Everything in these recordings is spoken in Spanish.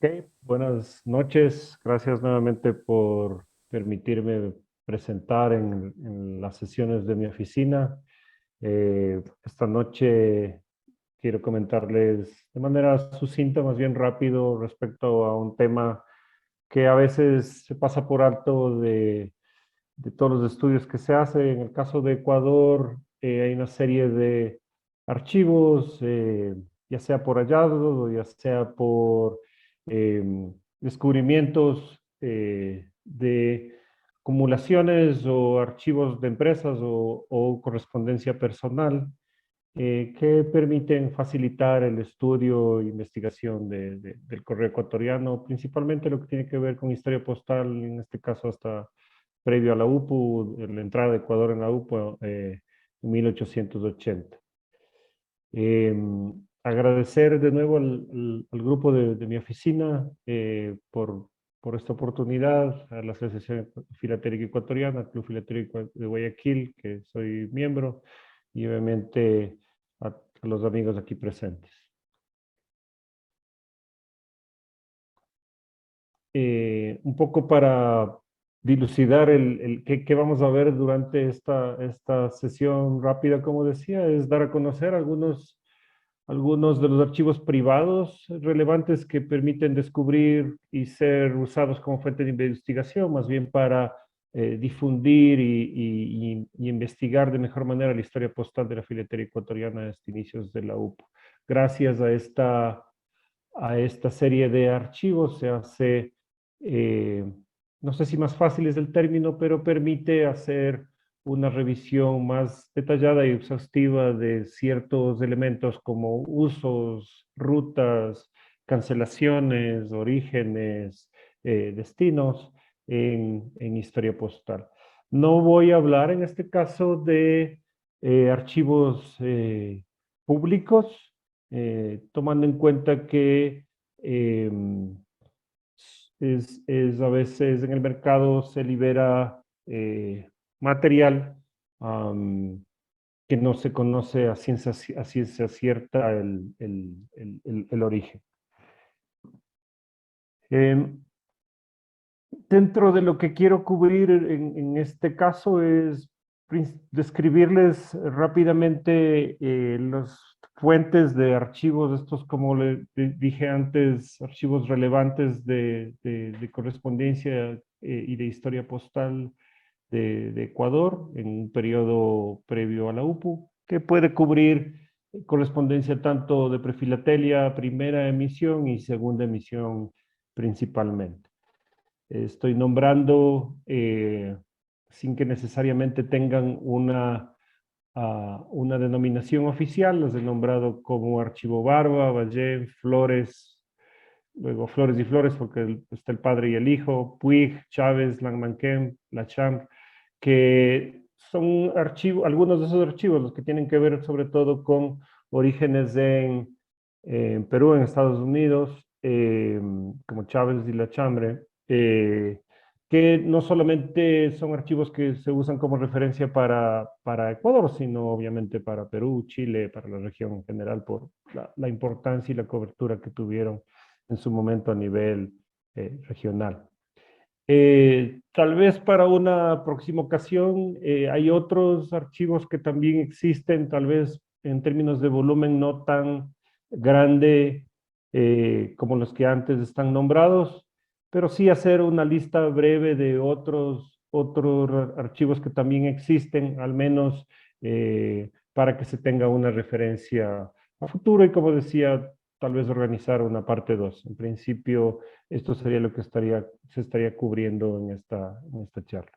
Ok, buenas noches. Gracias nuevamente por permitirme presentar en las sesiones de mi oficina. Esta noche quiero comentarles de manera sucinta, más bien rápido, respecto a un tema que a veces se pasa por alto de todos los estudios que se hacen. En el caso de Ecuador, hay una serie de archivos, ya sea por hallazgos o ya sea por eh, descubrimientos de acumulaciones o archivos de empresas o correspondencia personal que permiten facilitar el estudio e investigación del correo ecuatoriano, principalmente lo que tiene que ver con historia postal, en este caso hasta previo a la UPU, la entrada de Ecuador en la UPU en 1880. Eh, Agradecer de nuevo al grupo de mi oficina por esta oportunidad, a la Asociación Filatérica Ecuatoriana, al Club Filatérico de Guayaquil, que soy miembro, y obviamente a los amigos aquí presentes. Un poco para dilucidar qué vamos a ver durante esta sesión rápida, como decía, es dar a conocer algunos de los archivos privados relevantes que permiten descubrir y ser usados como fuente de investigación, más bien para difundir y investigar de mejor manera la historia postal de la filetería ecuatoriana desde inicios de la UPO. Gracias a esta serie de archivos se hace, eh, no sé si más fácil es el término, pero permite hacer una revisión más detallada y exhaustiva de ciertos elementos como usos, rutas, cancelaciones, orígenes, destinos en historia postal. No voy a hablar en este caso de archivos públicos, tomando en cuenta que eh, a veces en el mercado se libera material um, que no se conoce a ciencia cierta el origen. Eh, Dentro de lo que quiero cubrir en este caso es describirles rápidamente las fuentes de archivos, estos como le dije antes, archivos relevantes de correspondencia y de historia postal de Ecuador en un periodo previo a la UPU, que puede cubrir correspondencia tanto de prefilatelia, primera emisión y segunda emisión principalmente. Estoy nombrando sin que necesariamente tengan una denominación oficial, los he nombrado como Archivo Barba, Valle, Flores, luego Flores y Flores porque está el padre y el hijo, Puig, Chávez, Langmanquem, Lachamp, que son archivos, algunos de esos archivos, los que tienen que ver sobre todo con orígenes en Perú, en Estados Unidos, como Chávez y La Chambre, que no solamente son archivos que se usan como referencia para Ecuador, sino obviamente para Perú, Chile, para la región en general, por la importancia y la cobertura que tuvieron en su momento a nivel regional. Tal vez para una próxima ocasión hay otros archivos que también existen, tal vez en términos de volumen no tan grande como los que antes están nombrados, pero sí hacer una lista breve de otros archivos que también existen, al menos para que se tenga una referencia a futuro y como decía, tal vez organizar una parte 2. En principio, esto sería lo que se estaría cubriendo en esta charla.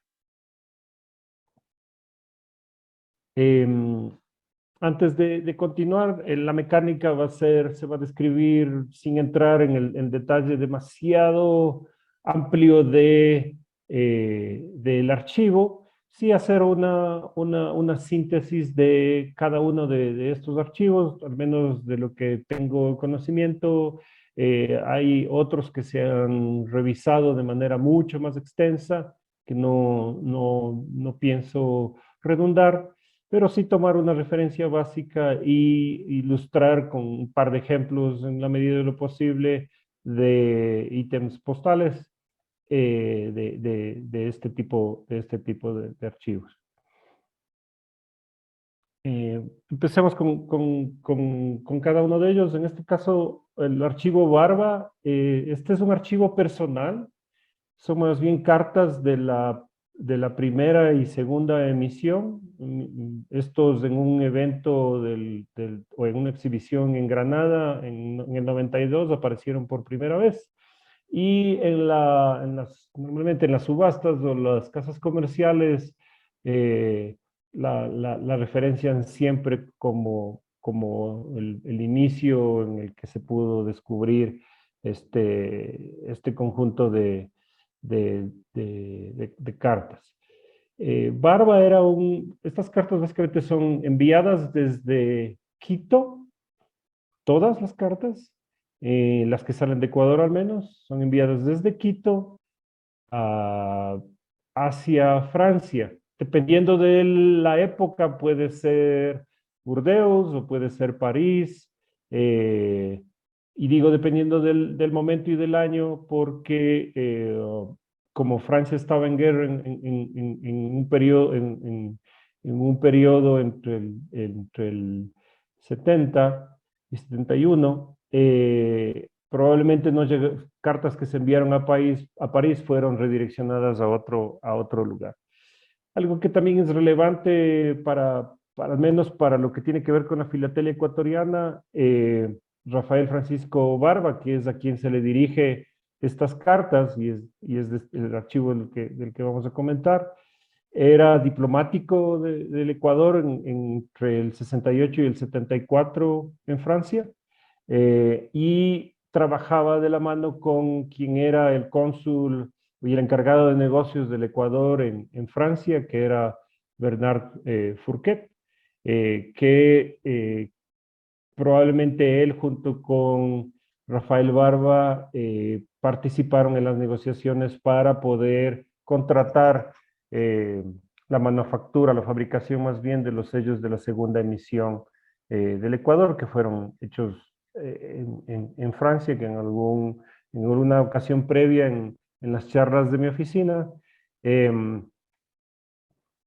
Em, Antes de continuar, la mecánica se va a describir sin entrar en el detalle demasiado amplio del archivo, sí hacer una síntesis de cada uno de estos archivos, al menos de lo que tengo conocimiento. Hay otros que se han revisado de manera mucho más extensa, que no pienso redundar, pero sí tomar una referencia básica y ilustrar con un par de ejemplos en la medida de lo posible de ítems postales de este tipo de archivos. Empecemos con cada uno de ellos. En este caso, el archivo Barba, este es un archivo personal, son más bien cartas de la primera y segunda emisión, estos en un evento o en una exhibición en Granada en el 92 aparecieron por primera vez. Y normalmente en las subastas o las casas comerciales la referencian siempre como el inicio en el que se pudo descubrir este conjunto de cartas. Barba estas cartas básicamente son enviadas desde Quito, todas las cartas, las que salen de Ecuador al menos, son enviadas desde Quito a- hacia Francia. Dependiendo de la época, puede ser Burdeos o puede ser París. Y digo dependiendo del momento y del año, porque como Francia estaba en guerra en un periodo entre el 70 y 71, probablemente no llegó, cartas que se enviaron a París fueron redireccionadas a otro lugar. Algo que también es relevante al menos para lo que tiene que ver con la filatelia ecuatoriana, Rafael Francisco Barba, que es a quien se le dirige estas cartas y es el archivo del que vamos a comentar, era diplomático del Ecuador entre el 68 y el 74 en Francia, y trabajaba de la mano con quien era el cónsul y el encargado de negocios del Ecuador en Francia, que era Bernard Fourquet, que probablemente él junto con Rafael Barba participaron en las negociaciones para poder contratar la manufactura, la fabricación más bien de los sellos de la segunda emisión del Ecuador, que fueron hechos en Francia, que en alguna ocasión previa en las charlas de mi oficina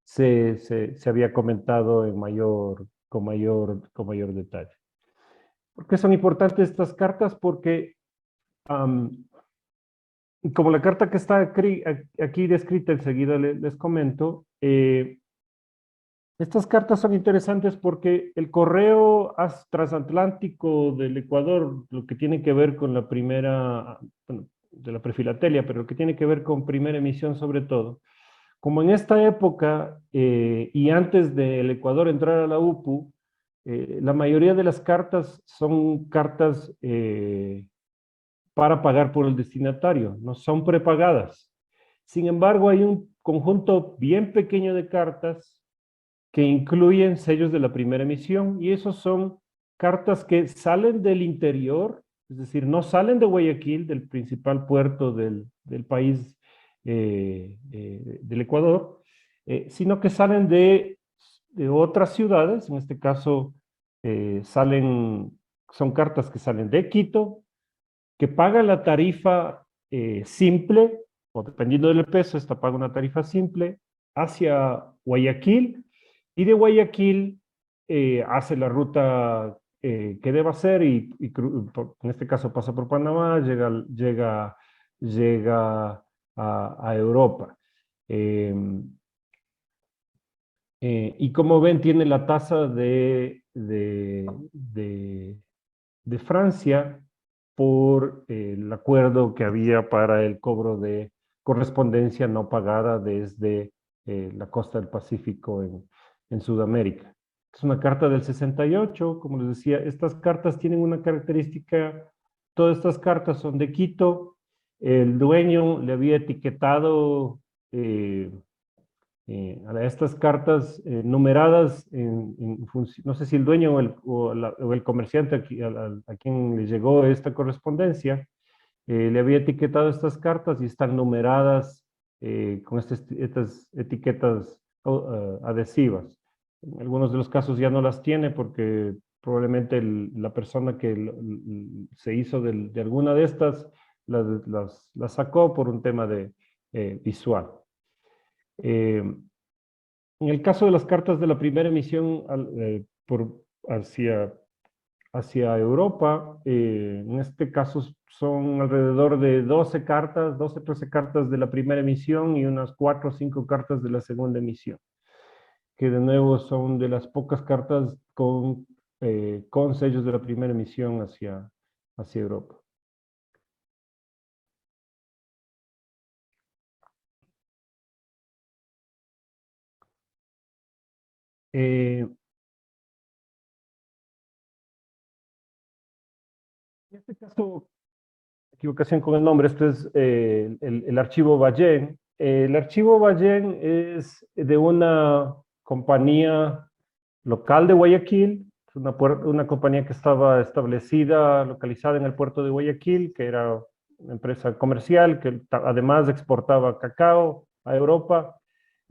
se había comentado con mayor detalle. ¿Por qué son importantes estas cartas? Porque como la carta que está aquí descrita enseguida les comento, estas cartas son interesantes porque el correo transatlántico del Ecuador, lo que tiene que ver con la primera, bueno, de la prefilatelia, pero lo que tiene que ver con primera emisión sobre todo, como en esta época y antes del Ecuador entrar a la UPU, la mayoría de las cartas son cartas para pagar por el destinatario, no son prepagadas. Sin embargo, hay un conjunto bien pequeño de cartas que incluyen sellos de la primera emisión y esos son cartas que salen del interior, es decir, no salen de Guayaquil, del principal puerto del país del Ecuador, sino que salen de otras ciudades, en este caso son cartas que salen de Quito, que paga la tarifa simple, o dependiendo del peso, esta paga una tarifa simple, hacia Guayaquil, y de Guayaquil hace la ruta que deba hacer, en este caso pasa por Panamá, llega a Europa. Y como ven, tiene la tasa de Francia por el acuerdo que había para el cobro de correspondencia no pagada desde la costa del Pacífico en Sudamérica. Es una carta del 68, como les decía, estas cartas tienen una característica, todas estas cartas son de Quito, el dueño le había etiquetado a estas cartas numeradas no sé si el dueño o el comerciante a quien le llegó esta correspondencia, le había etiquetado estas cartas y están numeradas con estas etiquetas adhesivas. En algunos de los casos ya no las tiene porque probablemente la persona que se hizo de alguna de estas las sacó por un tema de visual. Eh, en el caso de las cartas de la primera emisión hacia, hacia Europa, en este caso son alrededor de 12 cartas, 12, 13 cartas de la primera emisión y unas 4 o 5 cartas de la segunda emisión, que de nuevo son de las pocas cartas con sellos de la primera emisión hacia Europa. En este caso, equivocación con el nombre, esto es el archivo Ballén. El archivo Ballén es de una compañía local de Guayaquil, es una compañía que estaba establecida, localizada en el puerto de Guayaquil, que era una empresa comercial que además exportaba cacao a Europa.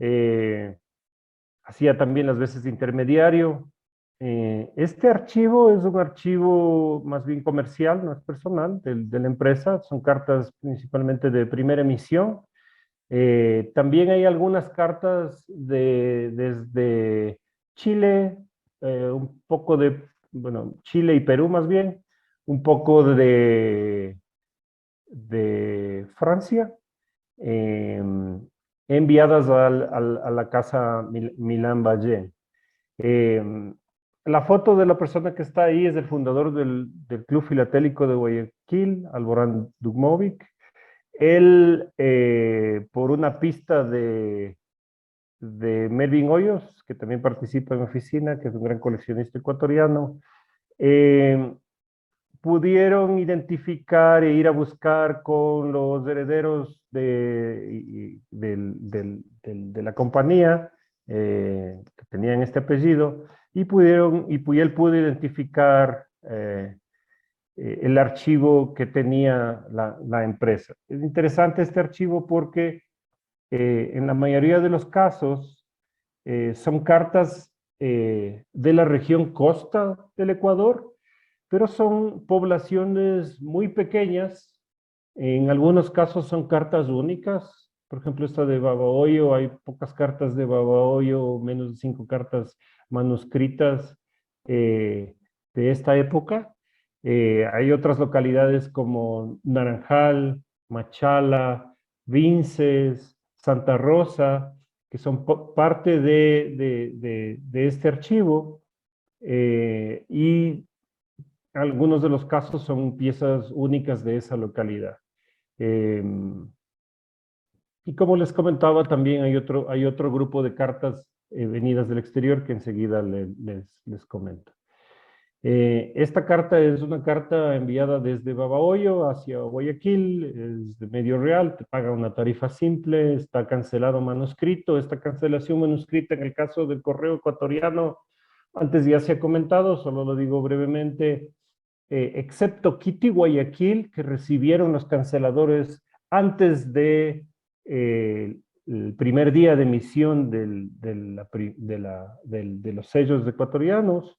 Eh, Hacía también las veces de intermediario. Este archivo es un archivo más bien comercial, no es personal, de la empresa. Son cartas principalmente de primera emisión. También hay algunas cartas desde Chile, un poco bueno, Chile y Perú más bien, un poco de Francia, eh, enviadas a la casa Milán Valle. La foto de la persona que está ahí es el fundador del Club Filatélico de Guayaquil, Alborán Dugmovic. Él, por una pista de Melvin Hoyos, que también participa en oficina, que es un gran coleccionista ecuatoriano, eh, pudieron identificar e ir a buscar con los herederos de la compañía que tenían este apellido y él pudo identificar el archivo que tenía la empresa. Es interesante este archivo porque en la mayoría de los casos son cartas de la región costa del Ecuador, pero son poblaciones muy pequeñas. En algunos casos son cartas únicas. Por ejemplo, esta de Babahoyo, hay pocas cartas de Babahoyo, menos de 5 cartas manuscritas de esta época. Hay otras localidades como Naranjal, Machala, Vinces, Santa Rosa, que son parte de este archivo, y algunos de los casos son piezas únicas de esa localidad. Eh, y como les comentaba, también hay otro grupo de cartas venidas del exterior que enseguida les comento. Esta carta es una carta enviada desde Babahoyo hacia Guayaquil, es de medio real, te paga una tarifa simple, está cancelado manuscrito. Esta cancelación manuscrita en el caso del correo ecuatoriano, antes ya se ha comentado, solo lo digo brevemente, excepto Quito y Guayaquil, que recibieron los canceladores antes de el primer día de emisión de los sellos ecuatorianos.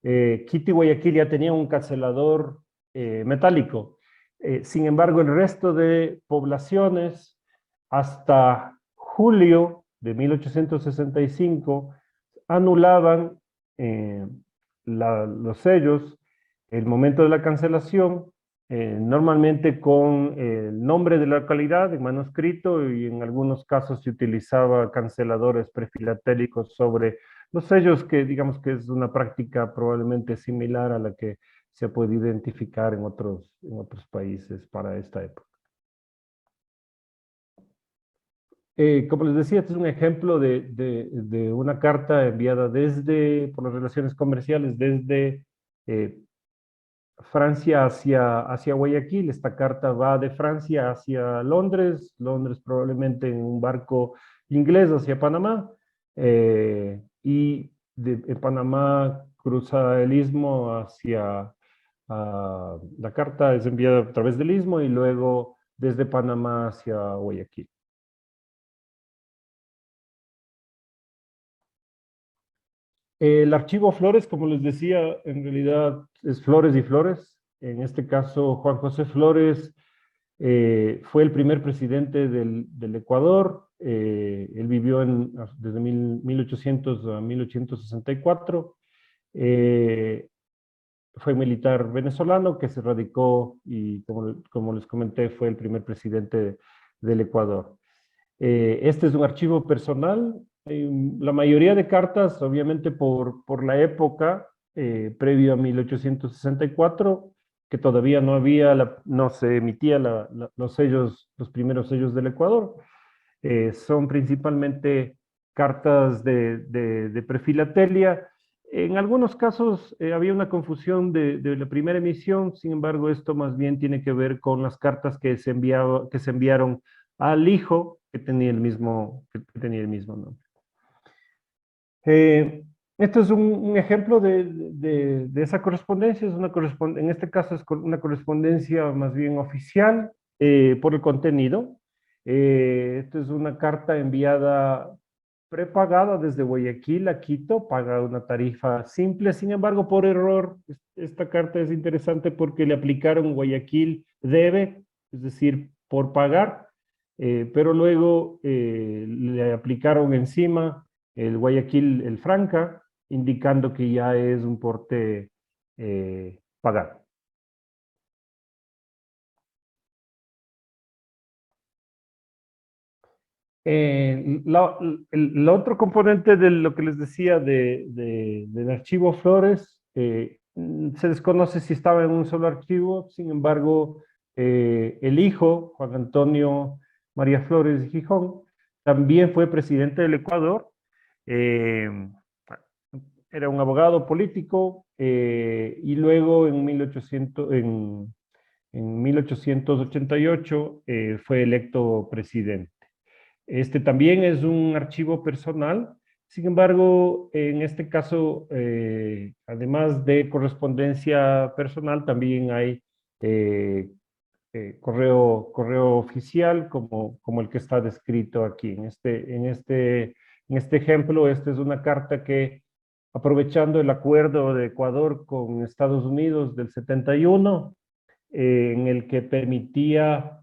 Quito y Guayaquil ya tenían un cancelador metálico. Sin embargo, el resto de poblaciones, hasta julio de 1865, anulaban los sellos, el momento de la cancelación, normalmente con el nombre de la localidad en manuscrito, y en algunos casos se utilizaba canceladores prefilatélicos sobre los sellos, que digamos que es una práctica probablemente similar a la que se puede identificar en otros países para esta época. Como les decía, este es un ejemplo de una carta enviada por las relaciones comerciales desde eh, Francia hacia Guayaquil. Esta carta va de Francia hacia Londres, Londres probablemente en un barco inglés hacia Panamá, y en Panamá cruza el istmo la carta es enviada a través del istmo y luego desde Panamá hacia Guayaquil. El archivo Flores, como les decía, en realidad es Flores y Flores. En este caso, Juan José Flores fue el primer presidente del Ecuador. Él vivió desde 1800 a 1864. Eh, Fue militar venezolano que se radicó y, como les comenté, fue el primer presidente del Ecuador. Este es un archivo personal. La mayoría de cartas, obviamente por la época, previo a 1864, que todavía no se emitía los sellos, los primeros sellos del Ecuador, son principalmente cartas de prefilatelia. En algunos casos había una confusión de la primera emisión, sin embargo, esto más bien tiene que ver con las cartas que se enviaron al hijo que tenía el mismo nombre. Esto es un ejemplo de esa correspondencia. En este caso es una correspondencia más bien oficial por el contenido. Esta es una carta enviada prepagada desde Guayaquil a Quito, paga una tarifa simple. Sin embargo, por error, esta carta es interesante porque le aplicaron Guayaquil debe, es decir, por pagar, pero luego le aplicaron encima el Guayaquil, el Franca, indicando que ya es un porte pagado. El otro componente de lo que les decía del archivo Flores, se desconoce si estaba en un solo archivo. Sin embargo, el hijo, Juan Antonio María Flores de Gijón, también fue presidente del Ecuador. eh, Era un abogado político y luego en 1888 fue electo presidente. Este también es un archivo personal. Sin embargo, en este caso, además de correspondencia personal, también hay eh, correo oficial como el que está descrito aquí. En este ejemplo, esta es una carta que, aprovechando el acuerdo de Ecuador con Estados Unidos del 71, en el que permitía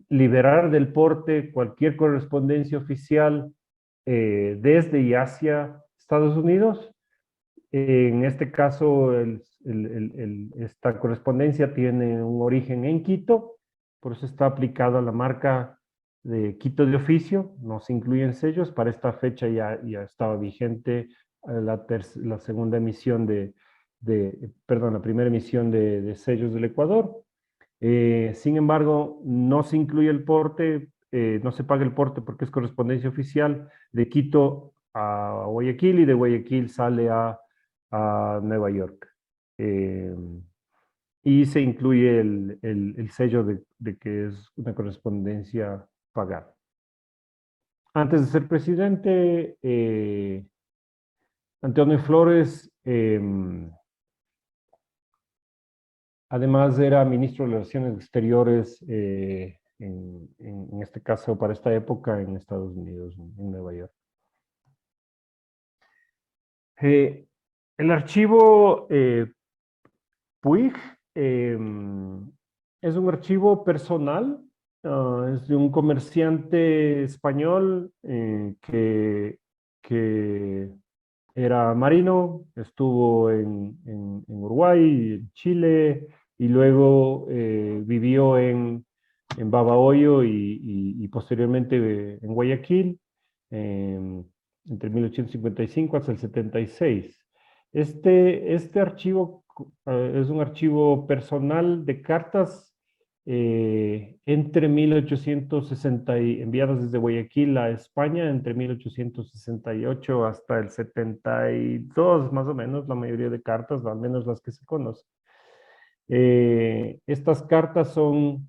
liberar del porte cualquier correspondencia oficial desde y hacia Estados Unidos. En este caso, esta correspondencia tiene un origen en Quito, por eso está aplicada la marca de Quito de oficio, no se incluyen sellos. Para esta fecha ya estaba vigente la segunda emisión perdón, la primera emisión de sellos del Ecuador. Sin embargo, no se incluye el porte, no se paga el porte porque es correspondencia oficial de Quito a Guayaquil y de Guayaquil sale a Nueva York. Eh, y se incluye el sello de que es una correspondencia pagada. Antes de ser presidente, Antonio Flores, además era ministro de Relaciones Exteriores, en este caso para esta época en Estados Unidos, en Nueva York. Eh, el archivo Puig es un archivo personal, es de un comerciante español que era marino, estuvo en Uruguay, en Chile, y luego vivió en Babahoyo y posteriormente en Guayaquil, entre 1855 hasta el 76. Este archivo es un archivo personal de cartas entre 1860 enviadas desde Guayaquil a España entre 1868 hasta el 72, más o menos, la mayoría de cartas, al menos las que se conocen. Estas cartas son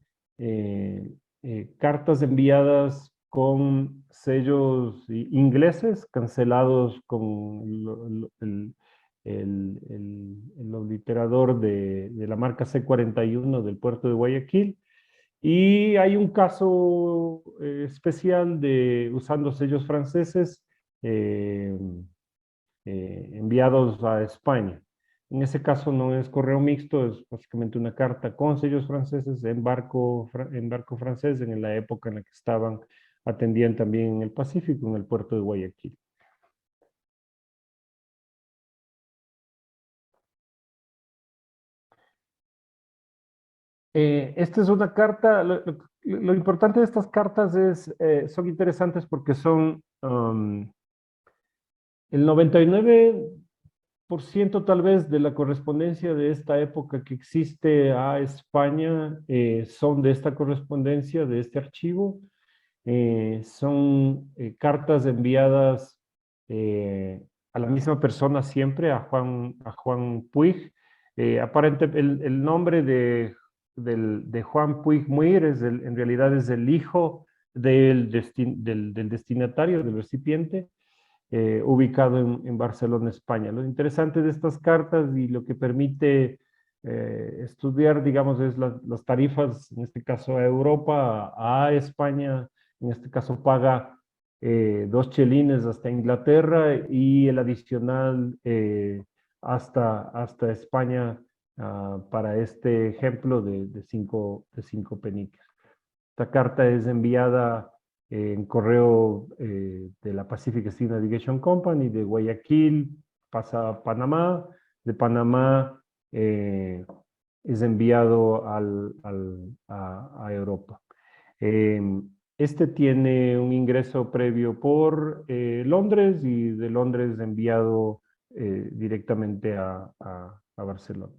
cartas enviadas con sellos ingleses, cancelados con el obliterador de la marca C41 del puerto de Guayaquil. Y hay un caso especial de usando sellos franceses, eh, enviados a España. En ese caso no es correo mixto, es básicamente una carta con sellos franceses en barco francés en la época en la que atendían también en el Pacífico, en el puerto de Guayaquil. Esta es una carta, lo importante de estas cartas son interesantes porque son el 99% tal vez de la correspondencia de esta época que existe a España son de esta correspondencia, de este archivo. Son cartas enviadas eh, a la misma persona siempre, a Juan Puig. El nombre de Juan Puig Muir en realidad es el hijo del destinatario, del recipiente, ubicado en Barcelona, España. Lo interesante de estas cartas y lo que permite estudiar, digamos, es las tarifas, en este caso a Europa, a España, en este caso paga 2 chelines hasta Inglaterra y el adicional hasta España para este ejemplo de cinco peniques. Esta carta es enviada en correo de la Pacific Steam Navigation Company de Guayaquil, pasa a Panamá, de Panamá es enviado a Europa. Este tiene un ingreso previo por Londres y de Londres enviado directamente a Barcelona.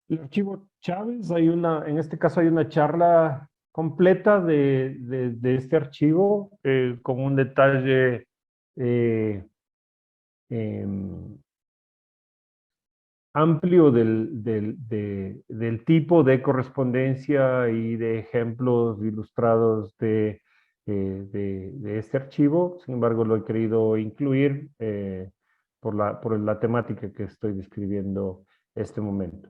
El archivo Chávez, en este caso hay una charla completa de este archivo con un detalle eh, em, amplio del tipo de correspondencia y de ejemplos ilustrados de este archivo. Sin embargo, lo he querido incluir por la temática que estoy describiendo este momento.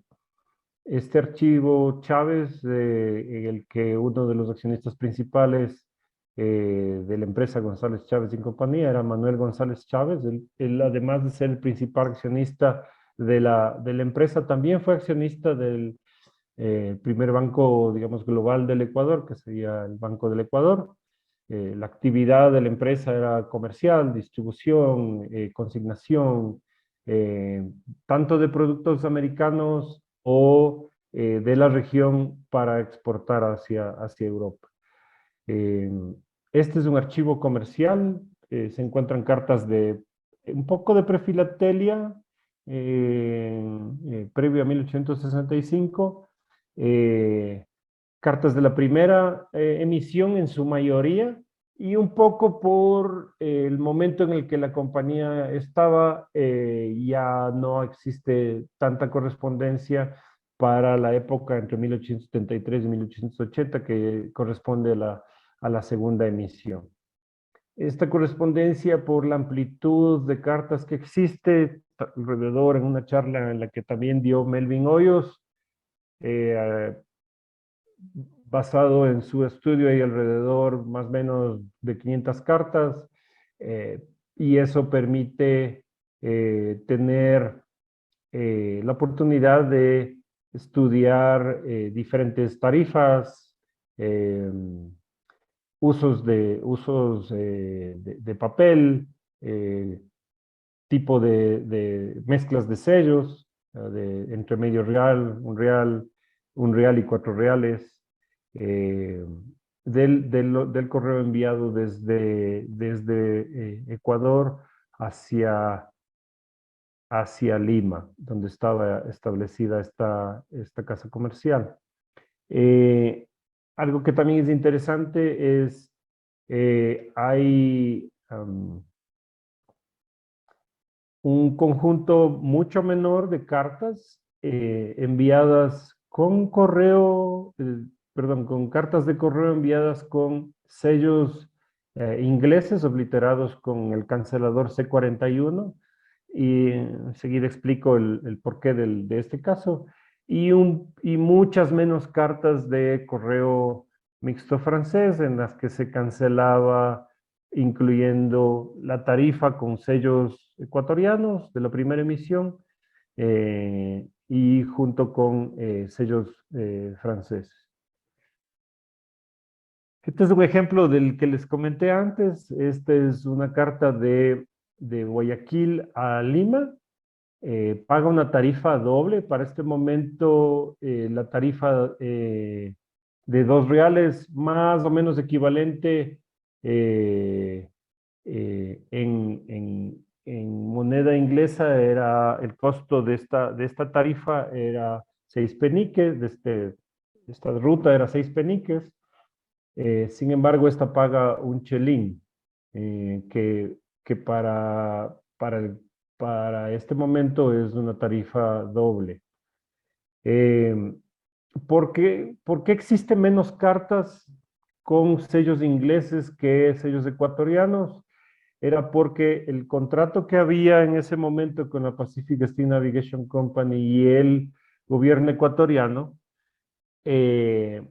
Este archivo Chávez, en el que uno de los accionistas principales de la empresa González Chávez y compañía era Manuel González Chávez. Él, además de ser el principal accionista de la empresa, también fue accionista del primer banco, digamos, global del Ecuador, que sería el Banco del Ecuador. La actividad de la empresa era comercial, distribución, consignación, eh, tanto de productos americanos o de la región para exportar hacia Europa. Eh, este es un archivo comercial, se encuentran cartas de un poco de prefilatelia previo a 1865, cartas de la primera emisión en su mayoría, y un poco por el momento en el que la compañía estaba, ya no existe tanta correspondencia para la época entre 1873 y 1880 que corresponde a la segunda emisión. Esta correspondencia, por la amplitud de cartas que existe, alrededor en una charla en la que también dio Melvin Hoyos, eh, basado en su estudio, hay alrededor más o menos de 500 cartas, eh, y eso permite tener la oportunidad de estudiar diferentes tarifas, eh, usos de papel, eh, tipo de mezclas de sellos, entre medio un real y 4 reales, eh, del correo enviado desde Ecuador hacia Lima, donde estaba establecida esta casa comercial. Eh, Algo que también es interesante es, hay un conjunto mucho menor de cartas enviadas con cartas de correo enviadas con sellos ingleses obliterados con el cancelador C41, y enseguida explico el porqué de este caso. y muchas menos cartas de correo mixto francés en las que se cancelaba, incluyendo la tarifa con sellos ecuatorianos de la primera emisión y junto con sellos franceses. Este es un ejemplo del que les comenté antes. Esta es una carta de Guayaquil a Lima. Paga una tarifa doble. Para este momento, la tarifa de R$ 2, más o menos equivalente eh, en moneda inglesa, era el costo de esta tarifa era 6 peniques, esta ruta era 6 peniques. Sin embargo, esta paga un chelín, que para este momento es una tarifa doble. Eh, por qué existen menos cartas con sellos ingleses que sellos ecuatorianos? Era porque el contrato que había en ese momento con la Pacific Steam Navigation Company y el gobierno ecuatoriano eh,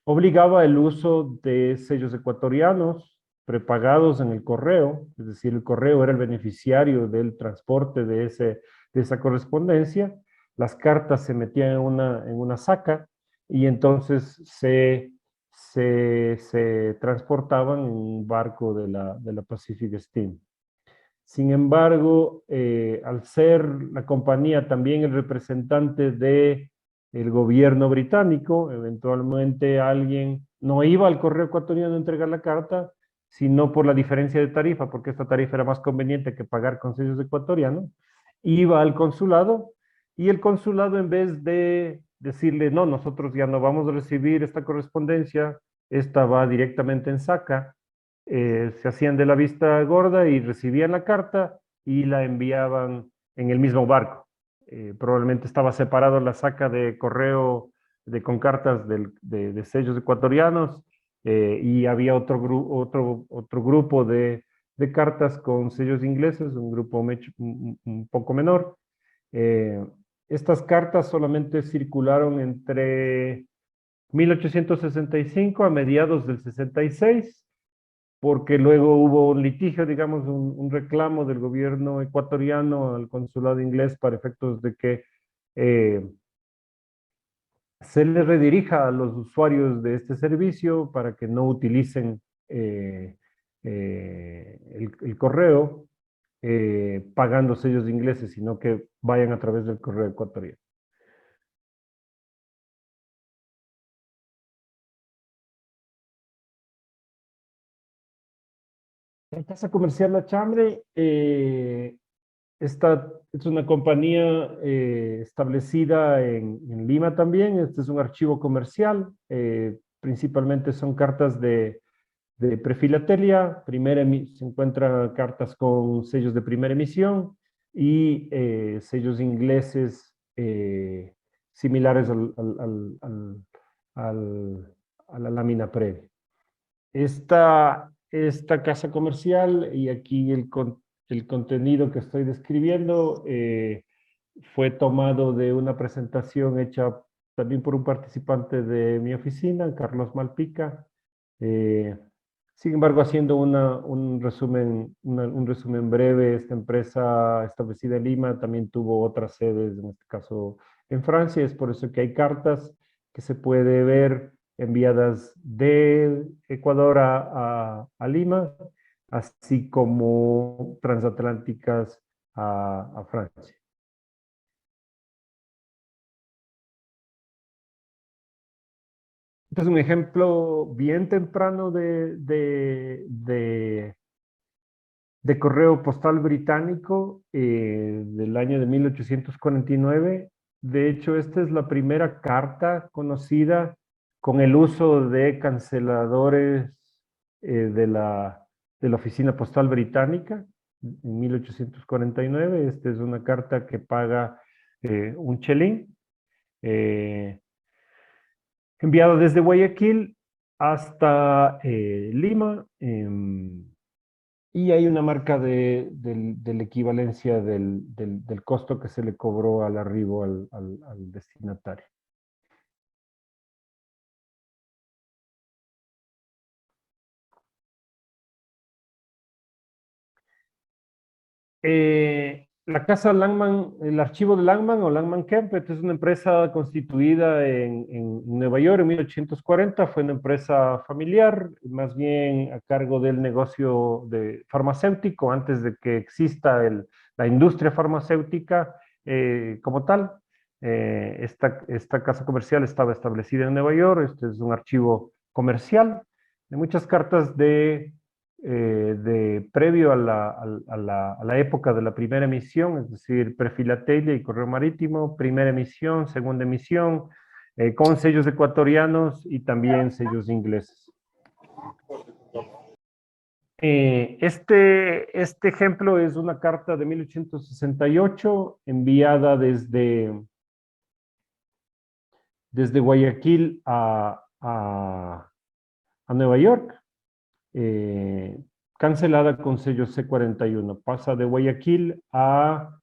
obligaba el uso de sellos ecuatorianos prepagados en el correo, es decir, el correo era el beneficiario del transporte de esa correspondencia. Las cartas se metían en una saca y entonces se transportaban en un barco de la Pacific Steam. Sin embargo, al ser la compañía también el representante de el gobierno británico, eventualmente alguien no iba al correo ecuatoriano a entregar la carta, sino por la diferencia de tarifa, porque esta tarifa era más conveniente que pagar con sellos ecuatorianos, iba al consulado y el consulado, en vez de decirle, no, nosotros ya no vamos a recibir esta correspondencia, esta va directamente en SACA, se hacían de la vista gorda y recibían la carta y la enviaban en el mismo barco. Probablemente estaba separado la saca de correo con cartas de sellos ecuatorianos y había otro grupo de cartas con sellos ingleses, un grupo un poco menor. Eh, Estas cartas solamente circularon entre 1865 a mediados del 66, porque luego hubo un litigio, digamos, un reclamo del gobierno ecuatoriano al consulado inglés para efectos de que eh, se les redirija a los usuarios de este servicio para que no utilicen el correo pagando sellos ingleses, sino que vayan a través del correo ecuatoriano. La Casa Comercial La Chambre esta es una compañía establecida en Lima también. Este es un archivo comercial. Principalmente son cartas de prefilatelia. Se encuentran cartas con sellos de primera emisión y sellos ingleses similares a la lámina previa. Esta casa comercial y aquí el contenido que estoy describiendo fue tomado de una presentación hecha también por un participante de mi oficina, Carlos Malpica. Eh, Sin embargo, haciendo un resumen breve, esta empresa establecida en Lima también tuvo otras sedes, en este caso en Francia. Es por eso que hay cartas que se puede ver enviadas de Ecuador a Lima, así como transatlánticas a Francia. Este es un ejemplo bien temprano de correo postal británico del año de 1849. De hecho, esta es la primera carta conocida con el uso de canceladores de la Oficina Postal Británica en 1849. Esta es una carta que paga un chelín, eh, enviada desde Guayaquil hasta Lima. y hay una marca de la equivalencia del costo que se le cobró al arribo al destinatario. La casa Langman, el archivo de Langman o Langman Kempet es una empresa constituida en Nueva York en 1840. Fue una empresa familiar, más bien a cargo del negocio de farmacéutico antes de que exista la industria farmacéutica como tal. Esta casa comercial estaba establecida en Nueva York. Este es un archivo comercial de muchas cartas de previo a la época de la primera emisión, es decir, prefilatelia y correo marítimo, primera emisión, segunda emisión, con sellos ecuatorianos y también sellos ingleses. Este ejemplo es una carta de 1868 enviada desde Guayaquil a Nueva York. Cancelada con sello C41. Pasa de Guayaquil a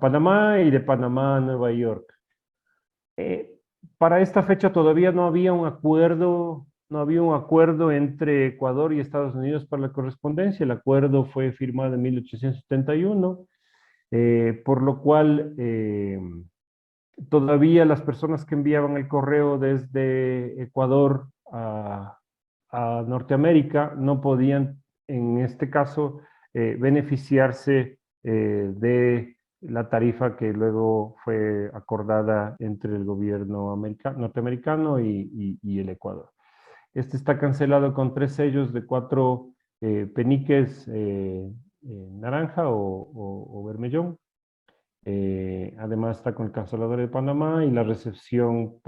Panamá y de Panamá a Nueva York. Eh, para esta fecha todavía no había un acuerdo entre Ecuador y Estados Unidos para la correspondencia. El acuerdo fue firmado en 1871, por lo cual todavía las personas que enviaban el correo desde Ecuador a Norteamérica no podían, en este caso, beneficiarse de la tarifa que luego fue acordada entre el gobierno norteamericano y el Ecuador. Este está cancelado con 3 sellos de 4 peniques naranja o bermellón. Además está con el cancelador de Panamá y la recepción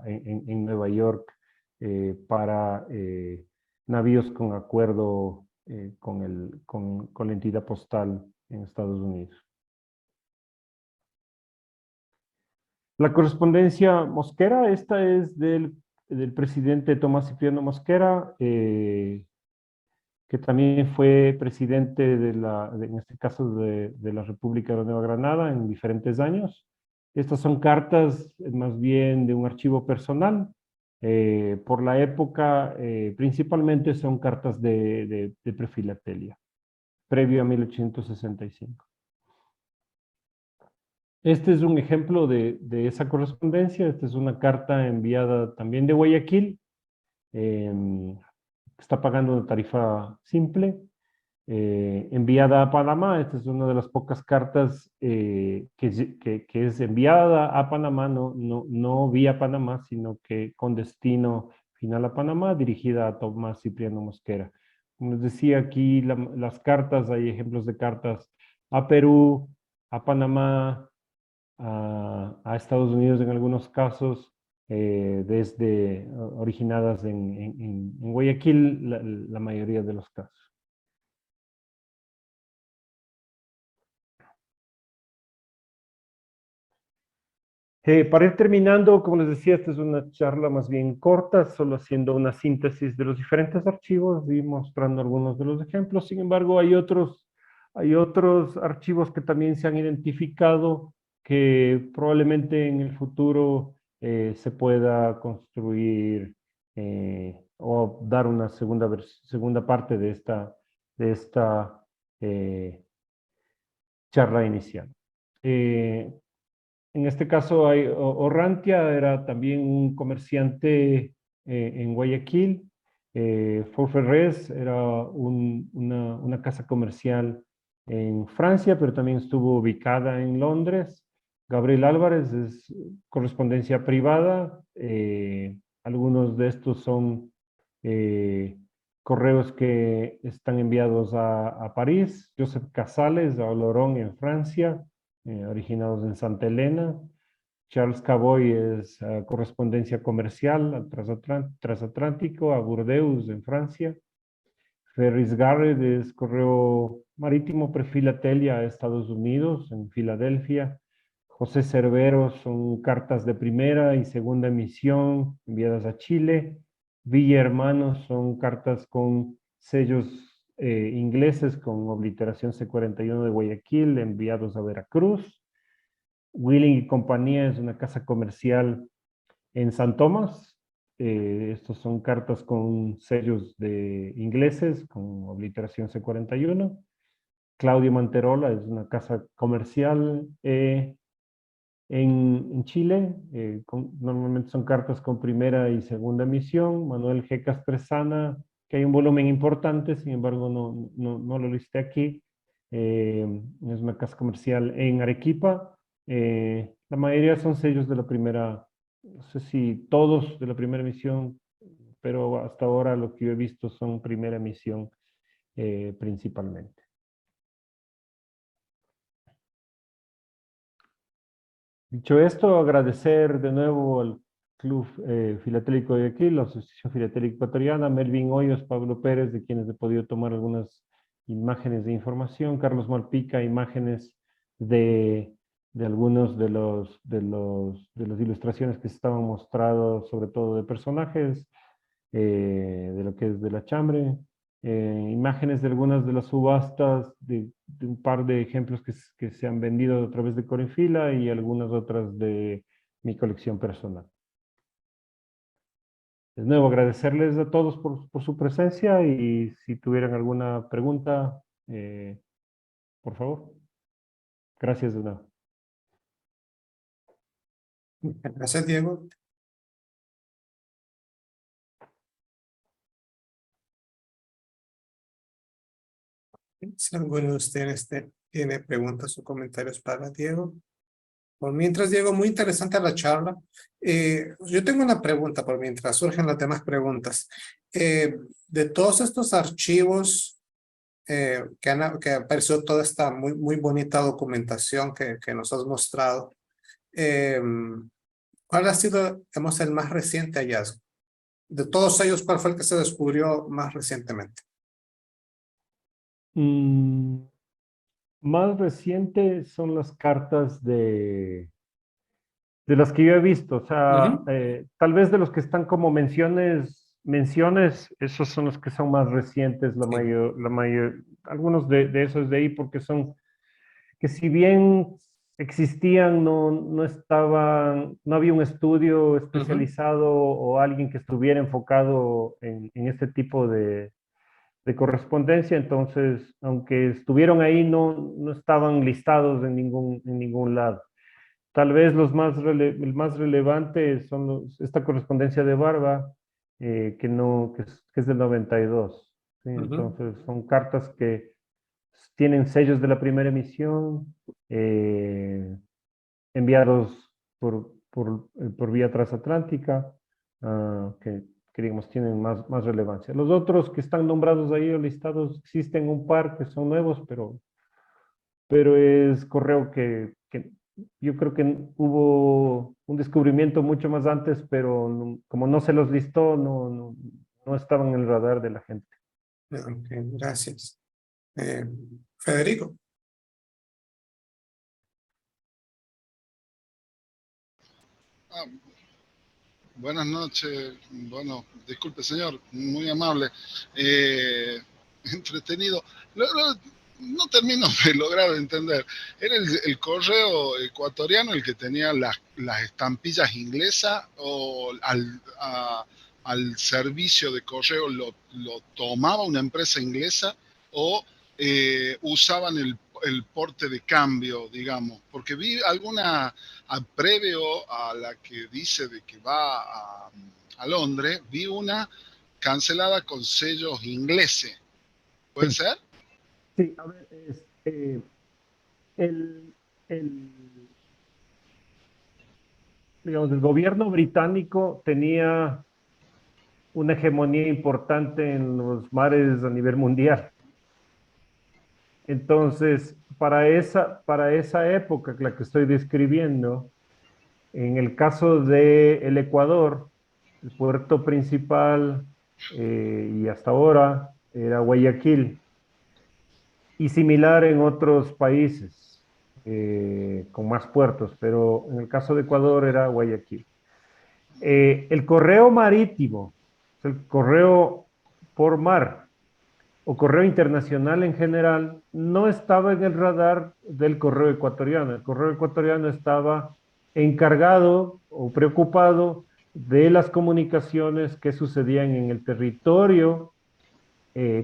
en Nueva York para navíos con acuerdo con la entidad postal en Estados Unidos. La correspondencia Mosquera, esta es del presidente Tomás Cipriano Mosquera, que también fue presidente en este caso de la República de Nueva Granada en diferentes años. Estas son cartas más bien de un archivo personal. Por la época, principalmente son cartas de prefilatelia, previo a 1865. Este es un ejemplo de esa correspondencia. Esta es una carta enviada también de Guayaquil. Está pagando una tarifa simple. Enviada a Panamá. Esta es una de las pocas cartas que es enviada a Panamá, no vía Panamá, sino que con destino final a Panamá, dirigida a Tomás Cipriano Mosquera. Como les decía aquí, las cartas, hay ejemplos de cartas a Perú, a Panamá, a Estados Unidos en algunos casos, originadas en Guayaquil, la mayoría de los casos. Para ir terminando, como les decía, esta es una charla más bien corta, solo haciendo una síntesis de los diferentes archivos y mostrando algunos de los ejemplos. Sin embargo, hay otros archivos que también se han identificado que probablemente en el futuro se pueda construir o dar una segunda parte de esta eh, charla inicial. En este caso, Orrantia era también un comerciante en Guayaquil. Forferres era una casa comercial en Francia, pero también estuvo ubicada en Londres. Gabriel Álvarez es correspondencia privada. Algunos de estos son correos que están enviados a París. Joseph Casales, a Oloron en Francia, originados en Santa Elena. Charles Cavoy es correspondencia comercial transatlántico a Burdeos en Francia. Ferris Garrett es correo marítimo prefilatelia a Estados Unidos en Filadelfia. José Cervero son cartas de primera y segunda emisión enviadas a Chile. Villa Hermanos son cartas con sellos ingleses con obliteración C41 de Guayaquil enviados a Veracruz. Willing y compañía es una casa comercial en San Tomás. Estos son cartas con sellos de ingleses con obliteración C41. Claudio Manterola es una casa comercial en Chile. Normalmente son cartas con primera y segunda emisión. Manuel G. Castresana, que hay un volumen importante, sin embargo no lo listé aquí. Es una casa comercial en Arequipa. La mayoría son sellos de la primera, no sé si todos de la primera emisión, pero hasta ahora lo que yo he visto son primera emisión principalmente. Dicho esto, agradecer de nuevo al Club Filatélico de aquí, la Asociación Filatélica Ecuatoriana, Melvin Hoyos, Pablo Pérez, de quienes he podido tomar algunas imágenes de información, Carlos Malpica, imágenes de, de algunos de las ilustraciones que se estaban mostrando, sobre todo de personajes, de lo que es de la chambre, imágenes de algunas de las subastas, de un par de ejemplos que se han vendido a través de Corefila y algunas otras de mi colección personal. De nuevo, agradecerles a todos por su presencia y si tuvieran alguna pregunta, por favor. Gracias de nuevo. Gracias, Diego. Si alguno de ustedes tiene preguntas o comentarios para Diego. Por mientras, Diego, muy interesante la charla. Yo tengo una pregunta por mientras surgen las demás preguntas. De todos estos archivos que apareció toda esta muy bonita documentación que nos has mostrado, ¿cuál ha sido, digamos, el más reciente hallazgo? De todos ellos, ¿cuál fue el que se descubrió más recientemente? Más reciente son las cartas de las que yo he visto, o sea, tal vez de los que están como menciones, esos son los que son más recientes, Sí. algunos de esos de ahí, porque son, que si bien existían, no estaban, no había un estudio especializado o alguien que estuviera enfocado en este tipo de correspondencia, entonces, aunque estuvieron ahí, no estaban listados en ningún lado. Tal vez el más relevante son esta correspondencia de Barba, que, no, que es del 92. ¿Sí? Entonces, son cartas que tienen sellos de la primera emisión, enviados por vía transatlántica, que digamos tienen más relevancia. Los otros que están nombrados ahí o listados, existen un par que son nuevos, pero es correo que yo creo que hubo un descubrimiento mucho más antes, pero como no se los listó, no estaban en el radar de la gente. Ok, gracias. Federico. Ah, buenas noches. Bueno, disculpe, señor, muy amable. Entretenido. No termino de lograr entender. ¿Era el correo ecuatoriano el que tenía las estampillas inglesas o al servicio de correo lo tomaba una empresa inglesa o usaban el porte de cambio, digamos? Porque vi alguna previo a la que dice de que va a Londres, vi una cancelada con sellos ingleses. ¿Puede Sí, ser? sí, a ver, el, el, digamos, el gobierno británico tenía una hegemonía importante en los mares a nivel mundial. Entonces, para esa época, la que estoy describiendo, en el caso del Ecuador, el puerto principal y hasta ahora era Guayaquil, y similar en otros países con más puertos, pero en el caso de Ecuador era Guayaquil. El correo marítimo, el correo por mar, o correo internacional en general no estaba en el radar del correo ecuatoriano. El correo ecuatoriano estaba encargado o preocupado de las comunicaciones que sucedían en el territorio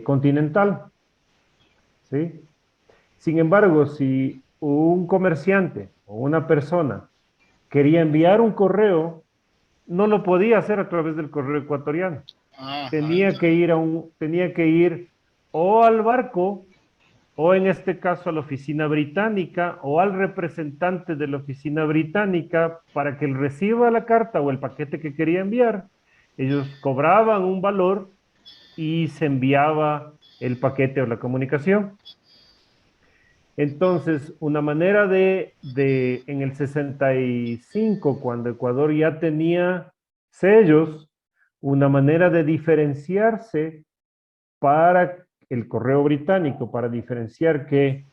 continental, ¿sí? Sin embargo, si un comerciante o una persona quería enviar un correo, no lo podía hacer a través del correo ecuatoriano. Ajá, Tenía que entendí. ir tenía que ir o al barco o en este caso a la oficina británica o al representante de la oficina británica para que él reciba la carta o el paquete que quería enviar. Ellos cobraban un valor y se enviaba el paquete o la comunicación. Entonces, una manera en el 65, cuando Ecuador ya tenía sellos, una manera de diferenciarse para el correo británico, para diferenciar que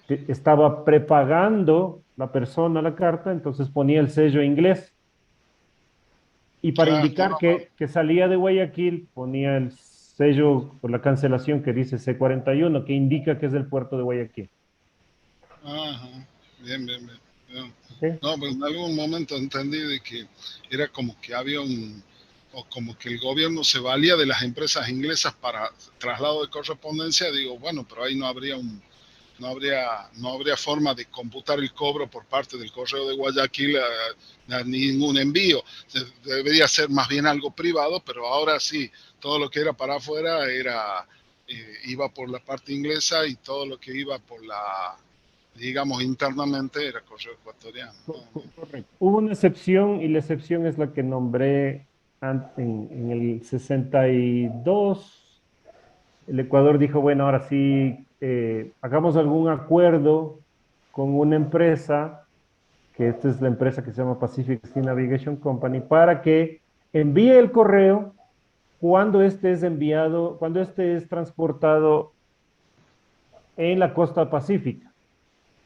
estaba prepagando la persona la carta, entonces ponía el sello inglés. Y para Claro, indicar que salía de Guayaquil, ponía el sello por la cancelación que dice C41, que indica que es del puerto de Guayaquil. ajá, bien, bien, bien. Bien. ¿Ok? No, pues en algún momento entendí de que era como que había o como que el gobierno se valía de las empresas inglesas para traslado de correspondencia. Digo, bueno, pero ahí no habría forma de computar el cobro por parte del correo de Guayaquil a ningún envío. Debería ser más bien algo privado, pero ahora sí, todo lo que era para afuera iba por la parte inglesa y todo lo que iba por digamos, internamente era correo ecuatoriano. Correcto. Hubo una excepción y la excepción es la que nombré en el 62. El Ecuador dijo, bueno, ahora sí, hagamos algún acuerdo con una empresa, que esta es la empresa que se llama Pacific Sea Navigation Company, para que envíe el correo cuando este es enviado, cuando este es transportado en la costa pacífica,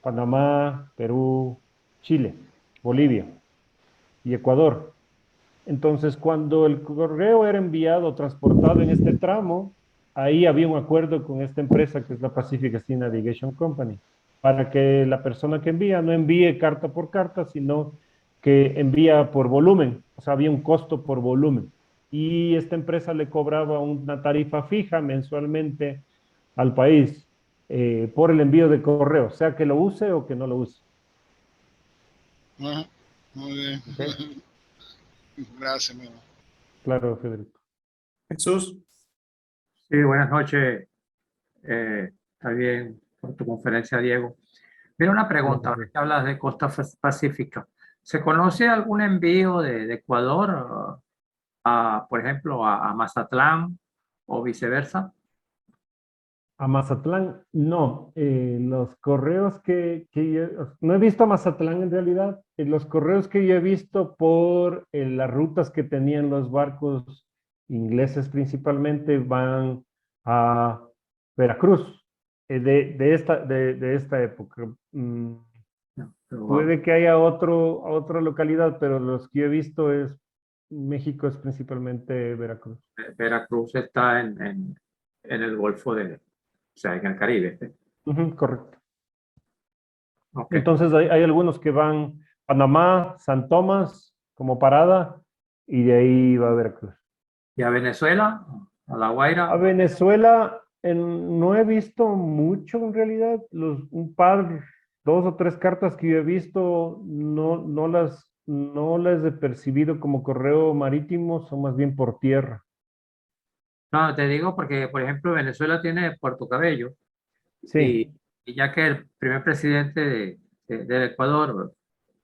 Panamá, Perú, Chile, Bolivia y Ecuador. Entonces, cuando el correo era enviado, transportado en este tramo, ahí había un acuerdo con esta empresa que es la Pacific Sea Navigation Company, para que la persona que envía no envíe carta por carta, sino que envía por volumen, o sea, había un costo por volumen. Y esta empresa le cobraba una tarifa fija mensualmente al país por el envío de correo, sea que lo use o que no lo use. Ajá, muy bien. ¿Ok? Gracias, mi hermano. Claro, Federico. Jesús, Sí, buenas noches. Está bien por tu conferencia, Diego. Mira, una Hola, pregunta, ahora José. que hablas de costa pacífica. ¿Se conoce algún envío de Ecuador por ejemplo, a Mazatlán o viceversa? A Mazatlán, no. Los correos no he visto a Mazatlán en realidad. Los correos que yo he visto por las rutas que tenían los barcos ingleses principalmente van a Veracruz, de esta época. No, pero, Puede que haya otra localidad, pero los que yo he visto México es principalmente Veracruz. Veracruz está en el Golfo o sea, en el Caribe. ¿Sí? Ujú, correcto. Ok. Entonces hay algunos que van Panamá, San Tomás como parada y de ahí va a Veracruz. ¿Y a Venezuela? ¿A La A Guaira? Venezuela no he visto mucho en realidad. Un par, dos o tres cartas que yo he visto no las he percibido como correo marítimo, son más bien por tierra. No, te digo porque, por ejemplo, Venezuela tiene Puerto Cabello Sí. y ya que el primer presidente del Ecuador,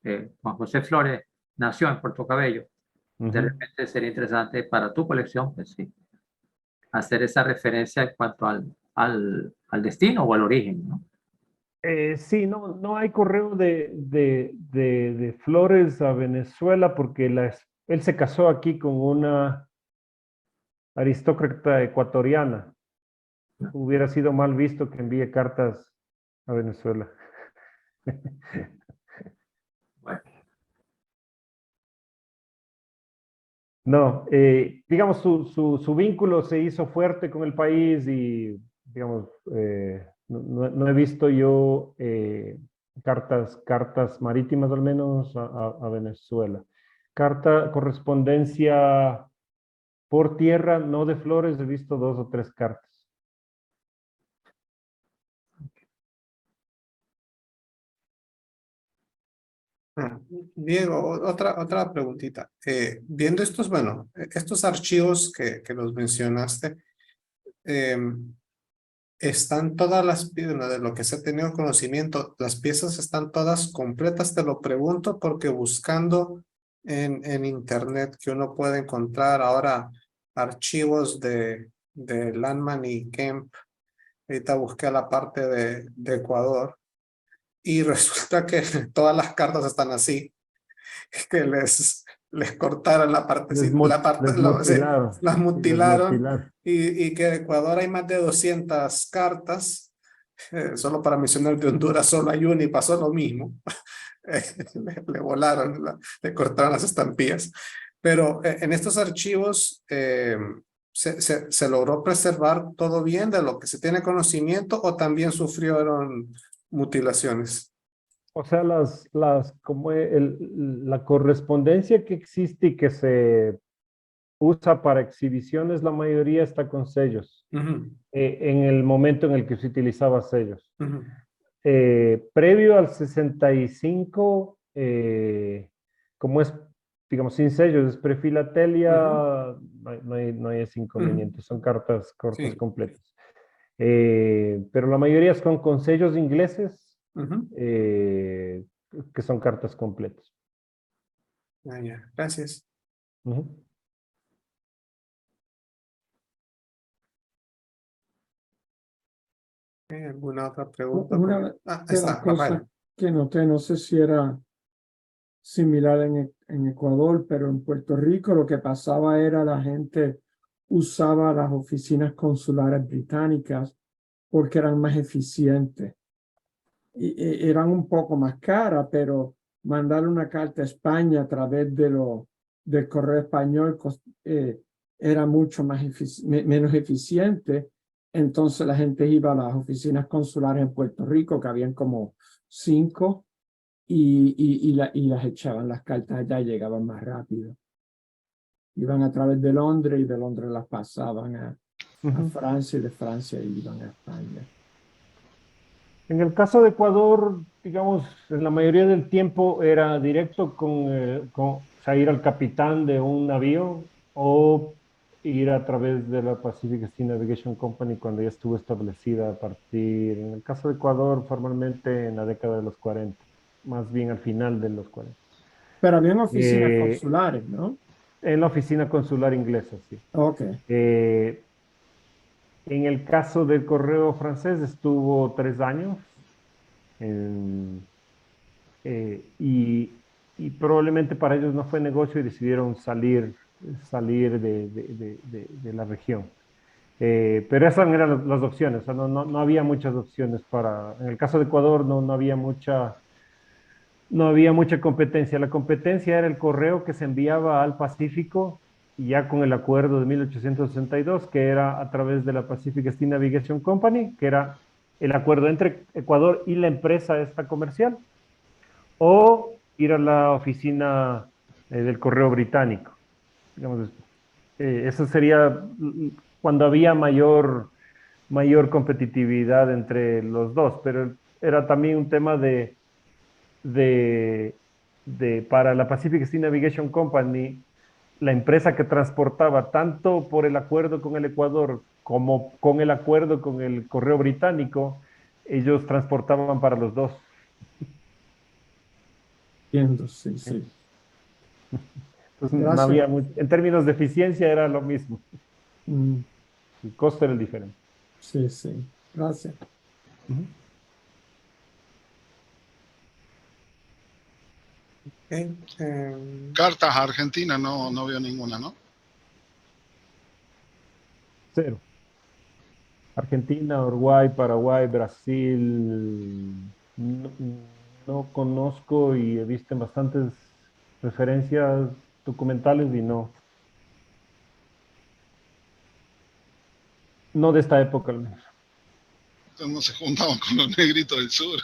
Juan José Flores, nació en Puerto Cabello, de Ujú. repente sería interesante para tu colección, pues sí, hacer esa referencia en cuanto al destino o al origen, ¿no? Sí, no hay correo de Flores a Venezuela porque él se casó aquí con una aristócrata ecuatoriana. Hubiera sido mal visto que envíe cartas a Venezuela. Bueno, No, digamos, su vínculo se hizo fuerte con el país y digamos, no he visto yo cartas marítimas al menos a Venezuela. Correspondencia por tierra, no de flores, he visto 2 o 3 cartas. Diego, otra preguntita. Viendo estos, bueno, estos archivos que los mencionaste, están todas las piezas, de lo que se ha tenido conocimiento, las piezas están todas completas, te lo pregunto porque buscando en internet que uno puede encontrar ahora archivos de Landman y Kemp, ahorita busqué la parte de Ecuador y resulta que todas las cartas están así, que les cortaron la parte, Les mutilaron. las Sí, les mutilaron mutilaron. y que en Ecuador hay más de 200 cartas, solo para mencionar de Honduras solo hay una y pasó lo mismo, le volaron, le cortaron las estampillas, pero en estos archivos se logró preservar todo bien de lo que se tiene conocimiento o también sufrieron mutilaciones. O sea, como la correspondencia que existe y que se usa para exhibiciones, la mayoría está con sellos, en el momento en el que se utilizaba sellos. Previo al 65, como es, digamos, sin sellos, es prefilatelia, no hay ese inconveniente, son cartas Sí. completas. Pero la mayoría es con sellos ingleses, que son cartas completas. Ya. Gracias. Ujú. ¿Alguna otra pregunta? Una Ahí de las está, Rafael. cosas que noté, no sé si era similar en Ecuador, pero en Puerto Rico lo que pasaba era la gente usaba las oficinas consulares británicas porque eran más eficientes. Y eran un poco más caras, pero mandar una carta a España a través del correo español era mucho menos eficiente. Entonces la gente iba a las oficinas consulares en Puerto Rico, que habían como 5, y las echaban las cartas allá y llegaban más rápido. Iban a través de Londres y de Londres las pasaban a Francia y de Francia iban a España. En el caso de Ecuador, digamos, en la mayoría del tiempo era directo o sea, ir al capitán de un navío o ir a través de la Pacific Sea Navigation Company cuando ya estuvo establecida a partir, en el caso de Ecuador, formalmente en la década de los 40, más bien al final de los 40. Pero habían oficinas Eh, consulares, ¿no? en la oficina consular inglesa, sí. Ok. En el caso del correo francés estuvo 3 años. Y probablemente para ellos no fue negocio y decidieron salir de la región. Pero esas eran las opciones, o sea, no había muchas opciones en el caso de Ecuador no había mucha competencia. La competencia era el correo que se enviaba al Pacífico, y ya con el acuerdo de 1862, que era a través de la Pacific Sea Navigation Company, que era el acuerdo entre Ecuador y la empresa esta comercial, o ir a la oficina del correo británico. Digamos, eso sería cuando había mayor competitividad entre los dos, pero era también un tema de, para la Pacific Sea Navigation Company, la empresa que transportaba tanto por el acuerdo con el Ecuador como con el acuerdo con el correo británico, ellos transportaban para los dos. Entiendo, sí, sí. Entonces, no Gracias. había en términos de eficiencia era lo mismo. Mm, El costo era el diferente. sí, sí. Gracias. Ujú. Okay. Cartas a Argentina no veo ninguna, ¿no? 0. Argentina, Uruguay, Paraguay, Brasil, no conozco y he visto en bastantes referencias documentales y no de esta época al menos. no se juntaban con los negritos del sur.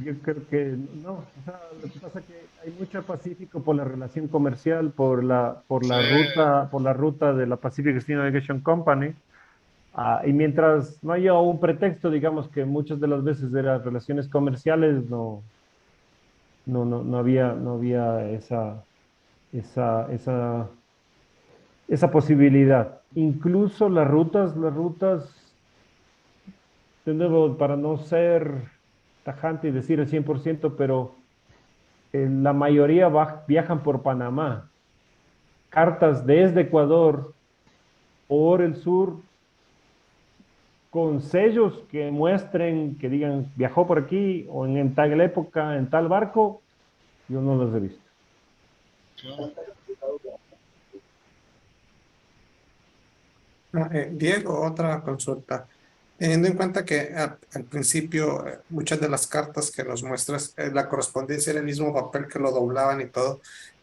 Yo creo que no, o sea, lo que pasa es que hay mucho Pacífico por la relación comercial, Sí, por la ruta de la Pacific Steam Navigation Company. Y mientras no haya un pretexto, digamos que muchas de las veces de las relaciones comerciales no había esa, esa posibilidad. Incluso las rutas, de nuevo, para no ser tajante y decir el 100%, pero la mayoría viajan por Panamá. Cartas desde Ecuador por el sur con sellos que muestren, que digan, viajó por aquí o en tal época, en tal barco, yo no los he visto. claro. Diego, otra consulta. Teniendo en cuenta que al principio muchas de las cartas que nos muestras, la correspondencia era el mismo papel que lo doblaban y todo,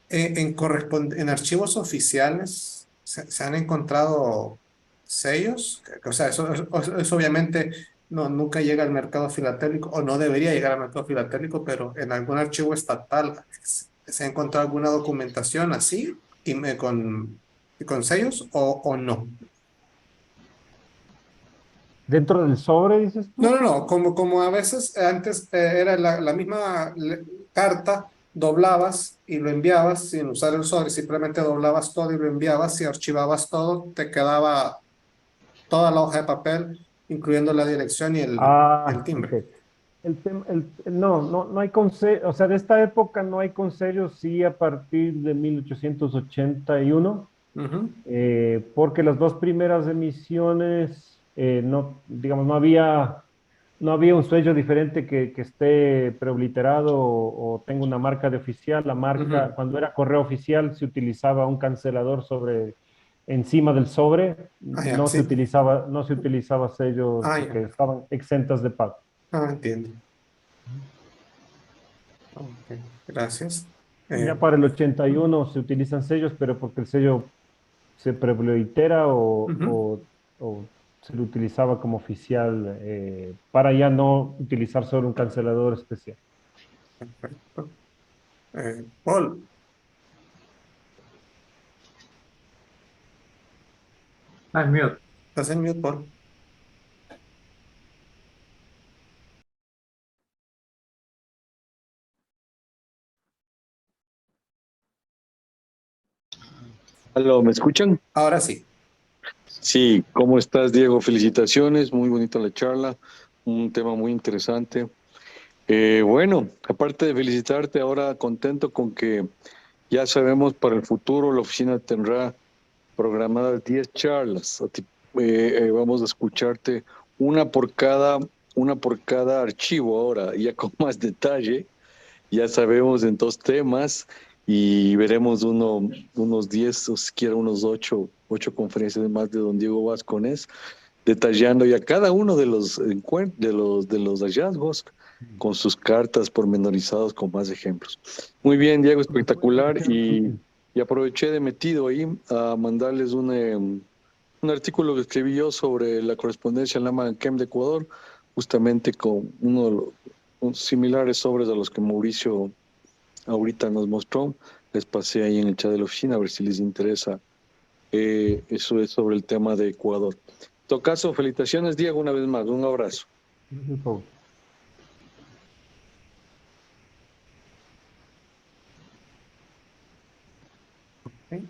en archivos oficiales se han encontrado sellos, o sea, eso obviamente nunca llega al mercado filatélico o no debería llegar al mercado filatélico, pero en algún archivo estatal se ha encontrado alguna documentación así con sellos o no. Dentro del sobre, dices No, tú. no, no, como a veces antes era la misma carta, doblabas y lo enviabas sin usar el sobre, simplemente doblabas todo y lo enviabas y archivabas todo, te quedaba toda la hoja de papel, incluyendo la dirección y el Ok. timbre. No hay consejos, o sea, de esta época no hay consejos, sí a partir de 1881, Ujú. porque las dos primeras emisiones, no, digamos, no había un sello diferente que esté preobliterado o tenga una marca de oficial. La marca, Ujú. cuando era correo oficial, se utilizaba un cancelador encima del sobre, Ah, ya, sí. no se utilizaba sellos Ah, porque ya. estaban exentas de pago. Ah, entiendo. Ok, gracias. Ya Eh, para el 81 se utilizan sellos, pero porque el sello se preoblitera ujú. o se lo utilizaba como oficial para ya no utilizar solo un cancelador especial. Perfecto. Paul, Ah, es mute. ¿estás en mute, Paul? Aló, ¿me escuchan? Ahora sí. Sí, ¿cómo estás, Diego? Felicitaciones, muy bonita la charla, un tema muy interesante. Bueno, aparte de felicitarte, ahora contento con que ya sabemos para el futuro la oficina tendrá programadas 10 charlas. Vamos a escucharte una por cada, una por cada archivo ahora, ya con más detalle. Ya sabemos en dos temas y veremos unos 10 o siquiera unos 8 conferencias más de don Diego Vasconés, detallando ya cada uno de los de los hallazgos con sus cartas pormenorizadas con más ejemplos. Muy bien, Diego, espectacular. Y aproveché de metido ahí a mandarles un artículo que escribí yo sobre la correspondencia en Lama Kem de Ecuador, justamente con uno de los similares sobres a los que Mauricio ahorita nos mostró. Les pasé ahí en el chat de la oficina a ver si les interesa. Eso es sobre el tema de Ecuador. En todo caso, felicitaciones, Diego, una vez más. Un abrazo. ¿Sí?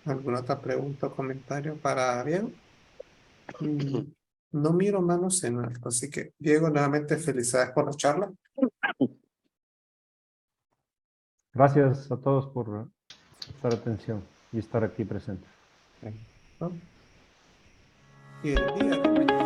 ¿Alguna otra pregunta o comentario para Diego? Mm, No miro manos en alto, así que Diego, nuevamente felicidades por la charla. Gracias a todos por prestar atención y estar aquí presentes. ¿No? Y el día de mañana.